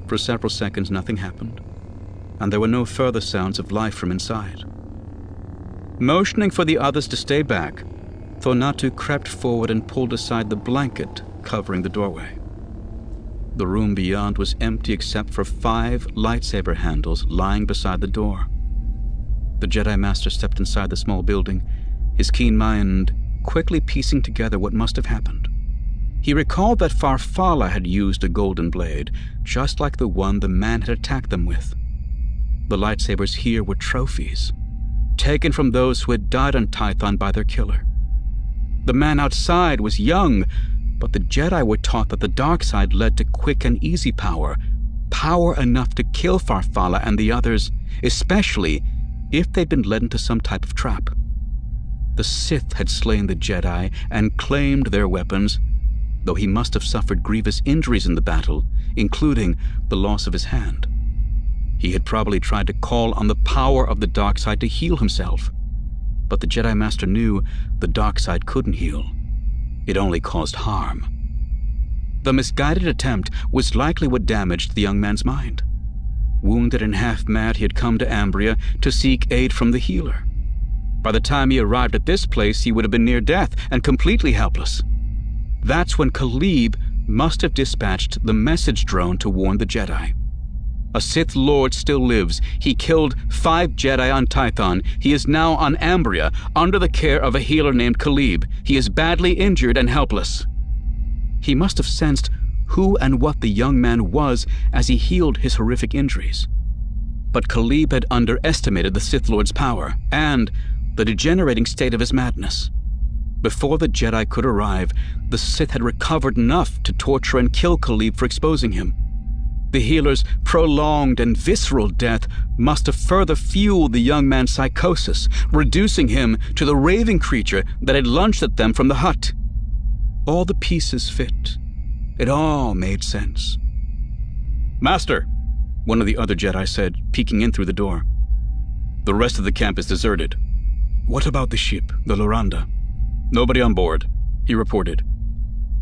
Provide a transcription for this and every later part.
For several seconds, nothing happened, and there were no further sounds of life from inside. Motioning for the others to stay back, Thonatu crept forward and pulled aside the blanket covering the doorway. The room beyond was empty except for 5 lightsaber handles lying beside the door. The Jedi Master stepped inside the small building, his keen mind quickly piecing together what must have happened. He recalled that Farfalla had used a golden blade, just like the one the man had attacked them with. The lightsabers here were trophies, taken from those who had died on Tython by their killer. The man outside was young, but the Jedi were taught that the dark side led to quick and easy power, power enough to kill Farfalla and the others, especially if they'd been led into some type of trap. The Sith had slain the Jedi and claimed their weapons, though he must have suffered grievous injuries in the battle, including the loss of his hand. He had probably tried to call on the power of the dark side to heal himself, but the Jedi Master knew the dark side couldn't heal. It only caused harm. The misguided attempt was likely what damaged the young man's mind. Wounded and half-mad, he had come to Ambria to seek aid from the healer. By the time he arrived at this place, he would have been near death and completely helpless. That's when Khalib must have dispatched the message drone to warn the Jedi. A Sith Lord still lives. He killed 5 Jedi on Tython. He is now on Ambria, under the care of a healer named Khalib. He is badly injured and helpless. He must have sensed who and what the young man was as he healed his horrific injuries. But Khalib had underestimated the Sith Lord's power and the degenerating state of his madness. Before the Jedi could arrive, the Sith had recovered enough to torture and kill Khalib for exposing him. The healer's prolonged and visceral death must have further fueled the young man's psychosis, reducing him to the raving creature that had lunged at them from the hut. All the pieces fit. It all made sense. "Master," one of the other Jedi said, peeking in through the door. "The rest of the camp is deserted." "What about the ship, the Loranda?" "Nobody on board," he reported.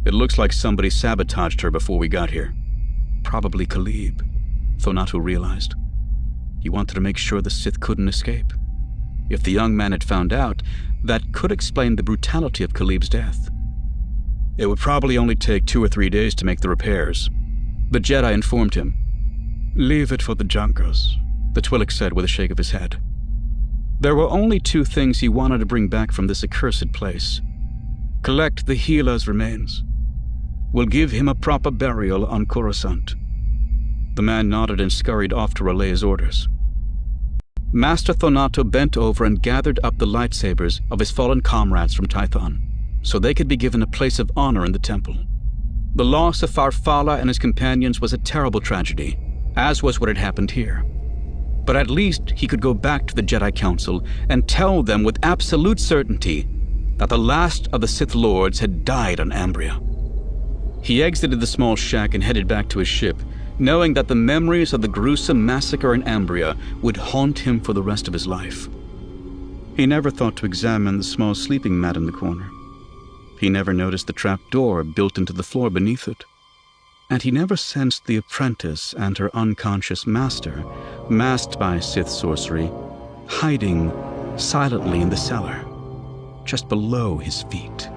"It looks like somebody sabotaged her before we got here." Probably Khalib, Thonatu realized. He wanted to make sure the Sith couldn't escape. If the young man had found out, that could explain the brutality of Khalib's death. It would probably only take 2 or 3 days to make the repairs, the Jedi informed him. "Leave it for the Junkers," the Twi'lek said with a shake of his head. There were only 2 things he wanted to bring back from this accursed place. Collect the healer's remains. We'll give him a proper burial on Coruscant. The man nodded and scurried off to relay his orders. Master Thonatu bent over and gathered up the lightsabers of his fallen comrades from Tython, so they could be given a place of honor in the temple. The loss of Farfalla and his companions was a terrible tragedy, as was what had happened here. But at least he could go back to the Jedi Council and tell them with absolute certainty that the last of the Sith Lords had died on Ambria. He exited the small shack and headed back to his ship, knowing that the memories of the gruesome massacre in Ambria would haunt him for the rest of his life. He never thought to examine the small sleeping mat in the corner. He never noticed the trap door built into the floor beneath it. And he never sensed the apprentice and her unconscious master, masked by Sith sorcery, hiding silently in the cellar, just below his feet.